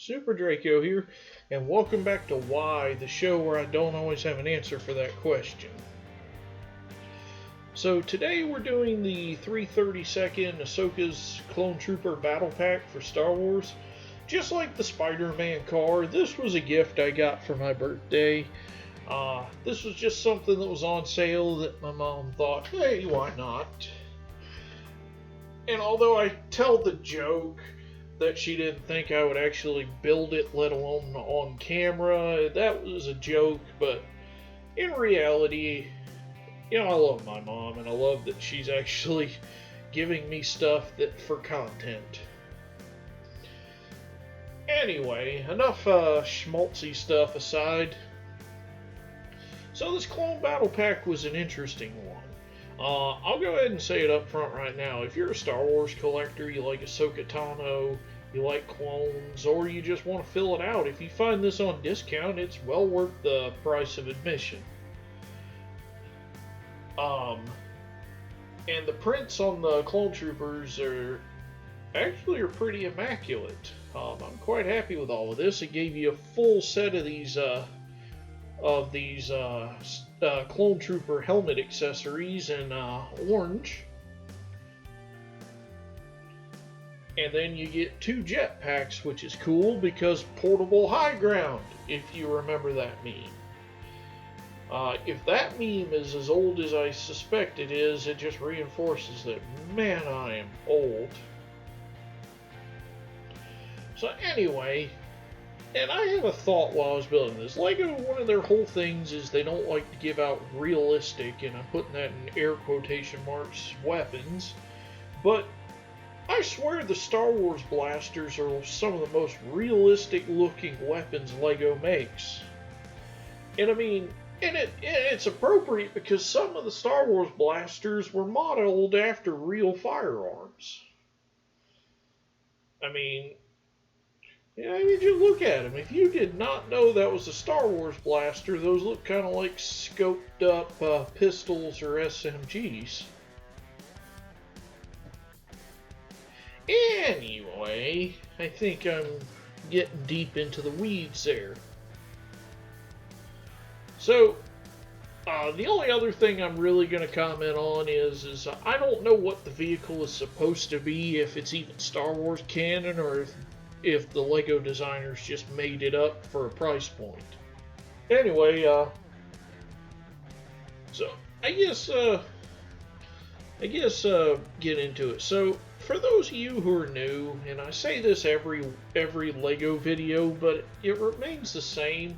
Super Draco here, and welcome back to Why, the show where I don't always have an answer for that question. So today we're doing the 332nd Ahsoka's Clone Trooper Battle Pack for Star Wars. Just like the Spider-Man car, this was a gift I got for my birthday. This was just something that was on sale that my mom thought, hey, why not? And although I tell the joke that she didn't think I would actually build it, let alone on camera, that was a joke, but in reality, I love my mom, and I love that she's actually giving me stuff for content. Anyway, enough schmaltzy stuff aside. So this Clone Battle Pack was an interesting one. I'll go ahead and say it up front right now. If you're a Star Wars collector, you like Ahsoka Tano, you like clones, or you just want to fill it out, if you find this on discount, it's well worth the price of admission. And the prints on the Clone Troopers are pretty immaculate. I'm quite happy with all of this. It gave you a full set of these Clone Trooper helmet accessories in orange. And then you get 2 jetpacks, which is cool because portable high ground, if you remember that meme. If that meme is as old as I suspect it is, it just reinforces that, man, I am old. So anyway, and I have a thought while I was building this. Lego, one of their whole things is they don't like to give out realistic, and I'm putting that in air quotation marks, weapons. But I swear the Star Wars blasters are some of the most realistic looking weapons Lego makes. And I mean, it's appropriate because some of the Star Wars blasters were modeled after real firearms. I mean, you just look at them. If you did not know that was a Star Wars blaster, those look kind of like scoped up pistols or SMGs. Anyway, I think I'm getting deep into the weeds there. So, the only other thing I'm really going to comment on is I don't know what the vehicle is supposed to be, if it's even Star Wars canon, or if the Lego designers just made it up for a price point. Anyway, so I guess get into it. So for those of you who are new, and I say this every Lego video, but it remains the same,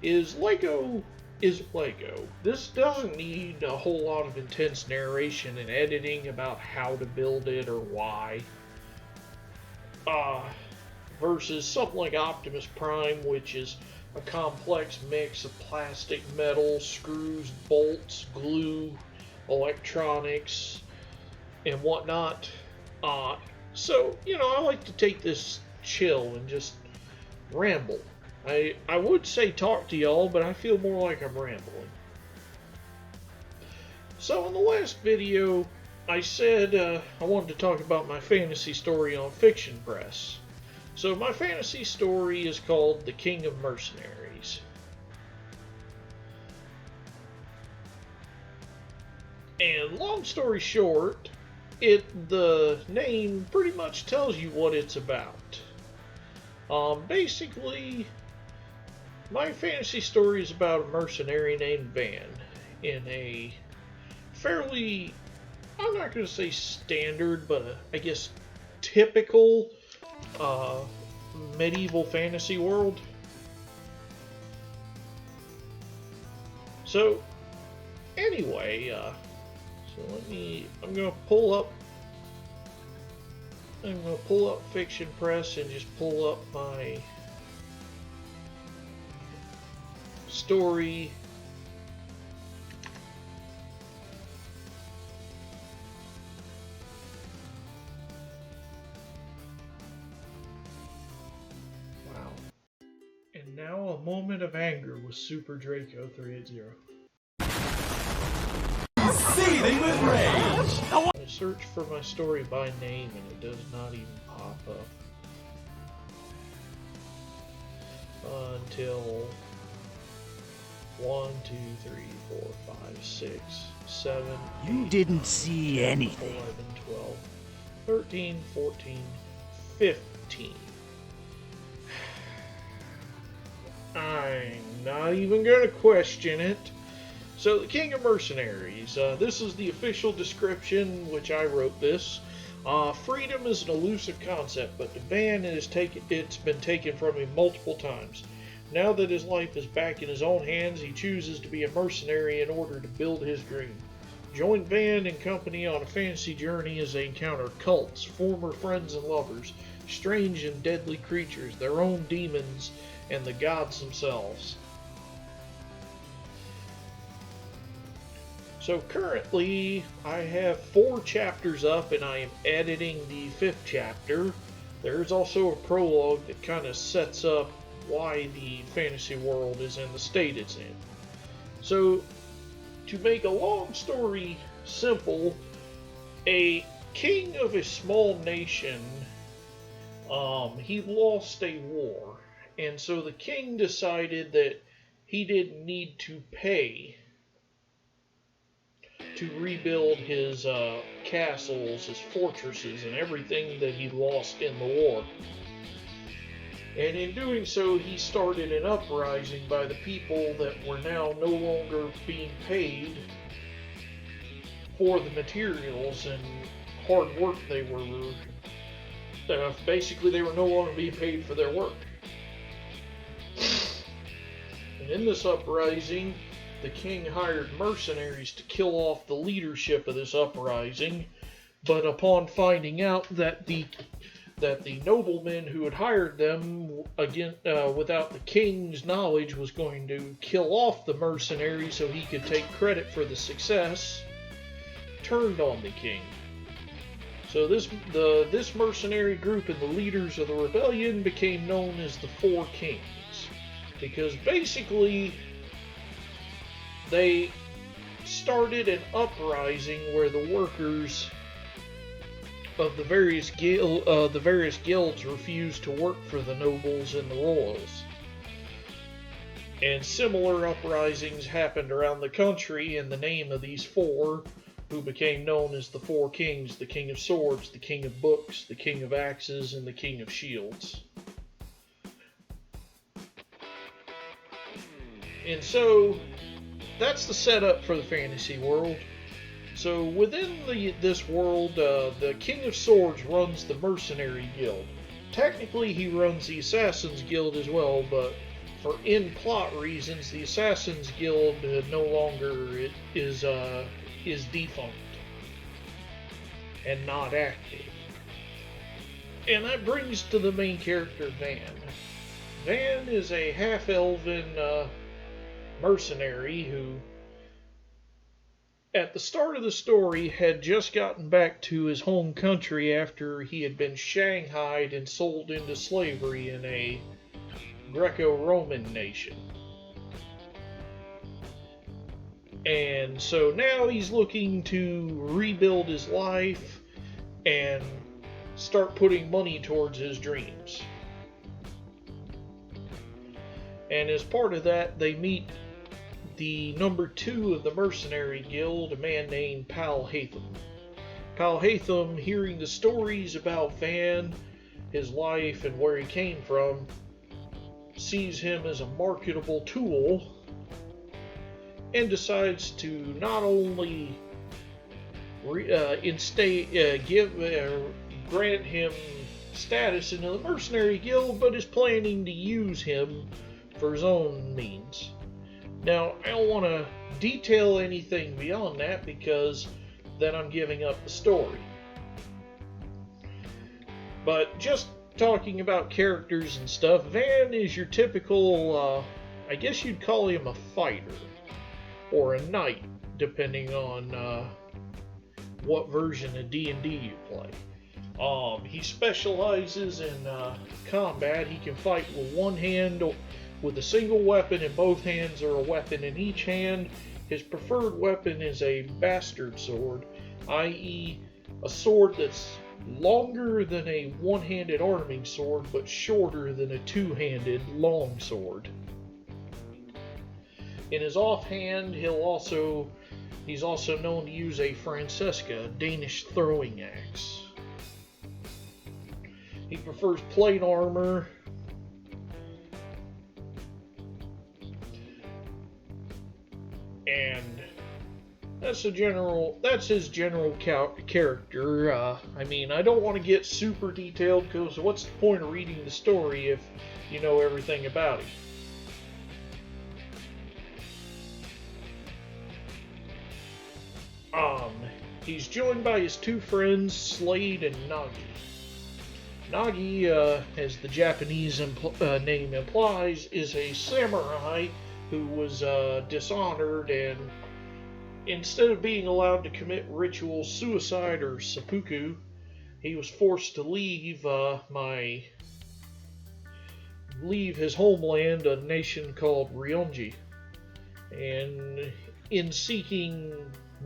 is Lego is Lego. This doesn't need a whole lot of intense narration and editing about how to build it or why. Versus something like Optimus Prime, which is a complex mix of plastic, metal, screws, bolts, glue, electronics, and whatnot. So, I like to take this chill and just ramble. I would say talk to y'all, but I feel more like I'm rambling. So in the last video, I said I wanted to talk about my fantasy story on Fiction Press. So my fantasy story is called The King of Mercenaries. And long story short, the name pretty much tells you what it's about. Basically, my fantasy story is about a mercenary named Van in a fairly, I'm not going to say standard, but I guess typical medieval fantasy world. So anyway, I'm gonna pull up Fiction Press and just pull up my story. And now a moment of anger with Super Draco 380. Seething with rage! I search for my story by name and it does not even pop up. until 1, 2, 3, 4, 5, 6, 7. You 8, didn't 9, see 10, anything. 11, 12, 13, 14, 15. I'm not even going to question it. So, the King of Mercenaries. This is the official description, which I wrote this. Freedom is an elusive concept, but the ban it's been taken from him multiple times. Now that his life is back in his own hands, he chooses to be a mercenary in order to build his dream. Join Van and company on a fantasy journey as they encounter cults, former friends and lovers, strange and deadly creatures, their own demons, and the gods themselves. So currently, I have 4 chapters up and I am editing the 5th chapter. There's also a prologue that kind of sets up why the fantasy world is in the state it's in. So, to make a long story simple, a king of a small nation, he lost a war. And so the king decided that he didn't need to pay to rebuild his castles, his fortresses, and everything that he lost in the war. And in doing so, he started an uprising by the people that were now no longer being paid for the materials and hard work they were. Basically, they were no longer being paid for their work. And in this uprising, the king hired mercenaries to kill off the leadership of this uprising, but upon finding out that the nobleman who had hired them, again without the king's knowledge, was going to kill off the mercenaries so he could take credit for the success, turned on the king. So this mercenary group and the leaders of the rebellion became known as the Four Kings, because basically they started an uprising where the workers of the various guilds refused to work for the nobles and the royals. And similar uprisings happened around the country in the name of these four, who became known as the Four Kings: the King of Swords, the King of Books, the King of Axes, and the King of Shields. And so that's the setup for the fantasy world. So within this world, the King of Swords runs the Mercenary Guild. Technically, he runs the Assassin's Guild as well, but for in-plot reasons, the Assassin's Guild no longer is defunct and not active. And that brings to the main character, Van. Van is a half-elven mercenary who, at the start of the story, had just gotten back to his home country after he had been shanghaied and sold into slavery in a Greco-Roman nation. And so now he's looking to rebuild his life and start putting money towards his dreams. And as part of that, they meet the number 2 of the Mercenary Guild, a man named Pal Hatham. Pal Hatham, hearing the stories about Van, his life, and where he came from, sees him as a marketable tool and decides to not only grant him status in the Mercenary Guild, but is planning to use him for his own means. Now, I don't want to detail anything beyond that because then I'm giving up the story. But just talking about characters and stuff, Van is your typical, I guess you'd call him a fighter, or a knight, depending on what version of D&D you play. He specializes in combat. He can fight with one hand, with a single weapon in both hands, or a weapon in each hand. His preferred weapon is a bastard sword, i.e. a sword that's longer than a one-handed arming sword, but shorter than a two-handed long sword. In his offhand, he's also known to use a Francesca, Danish throwing axe. He prefers plate armor. And that's his general character. I mean, I don't want to get super detailed because what's the point of reading the story if you know everything about him? He's joined by his two friends, Slade and Nagi. Nagi, as the Japanese name implies, is a samurai who was dishonored, and instead of being allowed to commit ritual suicide or seppuku, he was forced to leave his homeland, a nation called Ryonji. And in seeking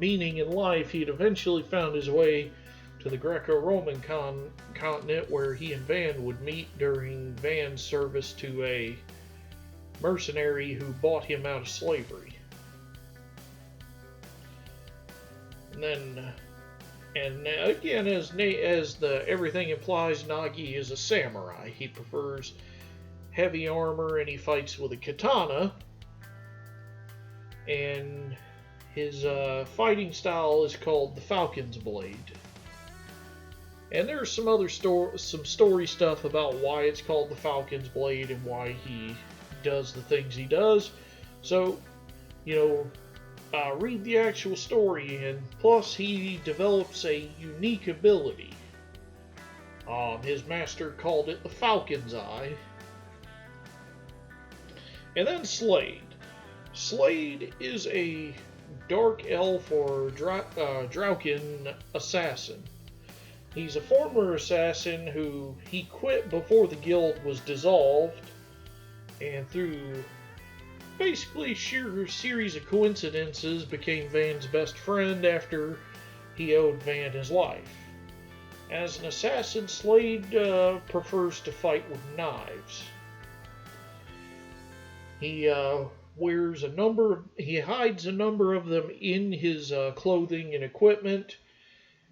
meaning in life, he had eventually found his way to the Greco-Roman continent, where he and Van would meet during Van's service to a mercenary who bought him out of slavery. And again, as everything implies, Nagi is a samurai. He prefers heavy armor and he fights with a katana. And his fighting style is called the Falcon's Blade. And there's some story stuff about why it's called the Falcon's Blade and why he does the things he does. So, read the actual story, and plus he develops a unique ability. His master called it the Falcon's Eye. And then Slade. Slade is a dark elf or Draukin assassin. He's a former assassin who he quit before the guild was dissolved, and through basically sheer series of coincidences became Van's best friend after he owed Van his life. As an assassin, Slade prefers to fight with knives. He hides a number of them in his clothing and equipment,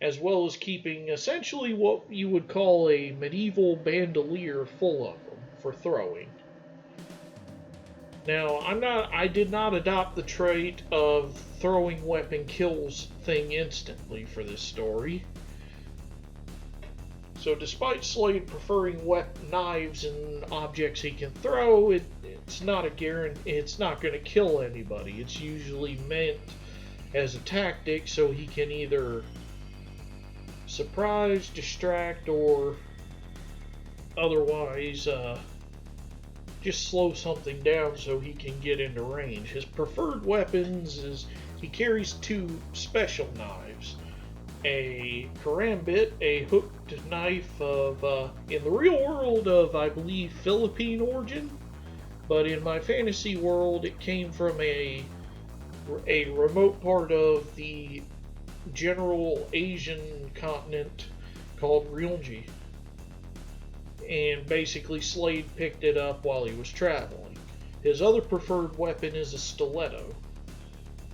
as well as keeping essentially what you would call a medieval bandolier full of them for throwing. Now, I did not adopt the trait of throwing weapon kills thing instantly for this story. So despite Slade preferring knives and objects he can throw, it's not going to kill anybody. It's usually meant as a tactic so he can either surprise, distract, or otherwise just slow something down so he can get into range. His preferred weapons is he carries two special knives. A karambit, a hooked knife of, in the real world of, I believe, Philippine origin, but in my fantasy world it came from a remote part of the general Asian continent called Ryonji. And basically Slade picked it up while he was traveling. His other preferred weapon is a stiletto.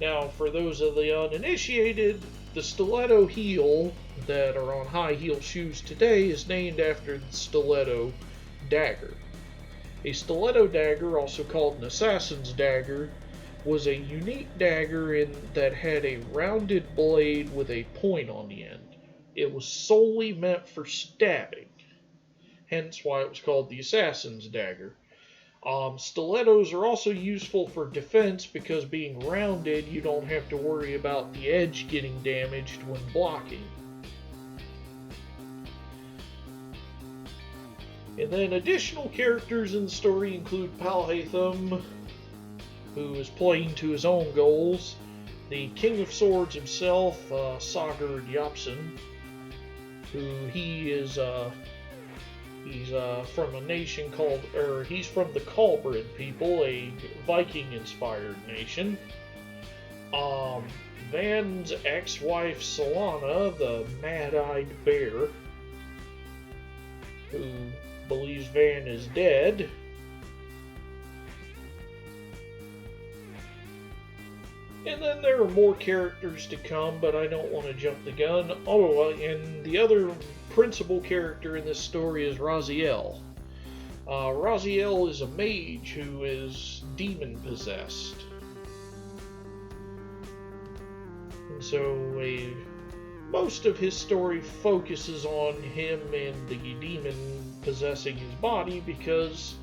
Now, for those of the uninitiated, the stiletto heel that are on high heel shoes today is named after the stiletto dagger. A stiletto dagger, also called an assassin's dagger, was a unique dagger that had a rounded blade with a point on the end. It was solely meant for stabbing, hence why it was called the assassin's dagger. Stilettos are also useful for defense because being rounded, you don't have to worry about the edge getting damaged when blocking. And then additional characters in the story include Palhatham, who is playing to his own goals, the King of Swords himself, Sagar Diopson, who he's from a nation he's from the Kalbrid people, a Viking-inspired nation. Van's ex-wife, Solana, the Mad-Eyed Bear, who believes Van is dead. And then there are more characters to come, but I don't want to jump the gun. Oh, and the other principal character in this story is Raziel. Raziel is a mage who is demon-possessed. And so most of his story focuses on him and the demon possessing his body because,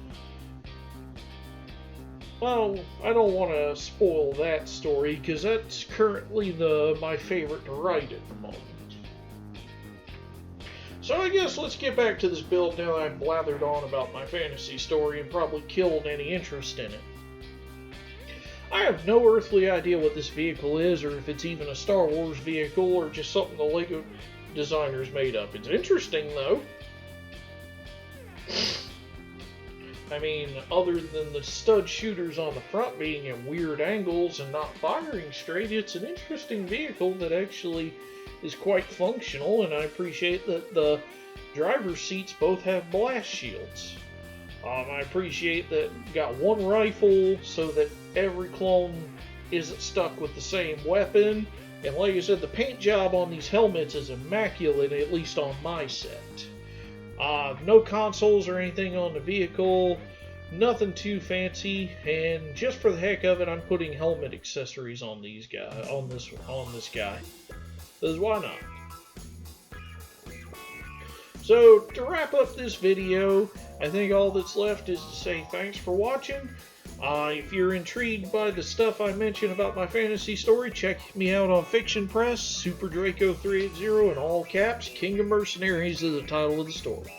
well, I don't want to spoil that story because that's currently my favorite to write at the moment. So I guess let's get back to this build now that I've blathered on about my fantasy story and probably killed any interest in it. I have no earthly idea what this vehicle is, or if it's even a Star Wars vehicle, or just something the LEGO designers made up. It's interesting, though. I mean, other than the stud shooters on the front being at weird angles and not firing straight, it's an interesting vehicle that actually is quite functional, and I appreciate that the driver's seats both have blast shields. I appreciate that got one rifle so that every clone isn't stuck with the same weapon, and like I said, the paint job on these helmets is immaculate, at least on my set. No consoles or anything on the vehicle, nothing too fancy, and just for the heck of it, I'm putting helmet accessories on these guys, on this guy. Because why not? So, to wrap up this video, I think all that's left is to say thanks for watching. If you're intrigued by the stuff I mentioned about my fantasy story, check me out on Fiction Press, Super Draco 380 in all caps. Kingdom Mercenaries is the title of the story.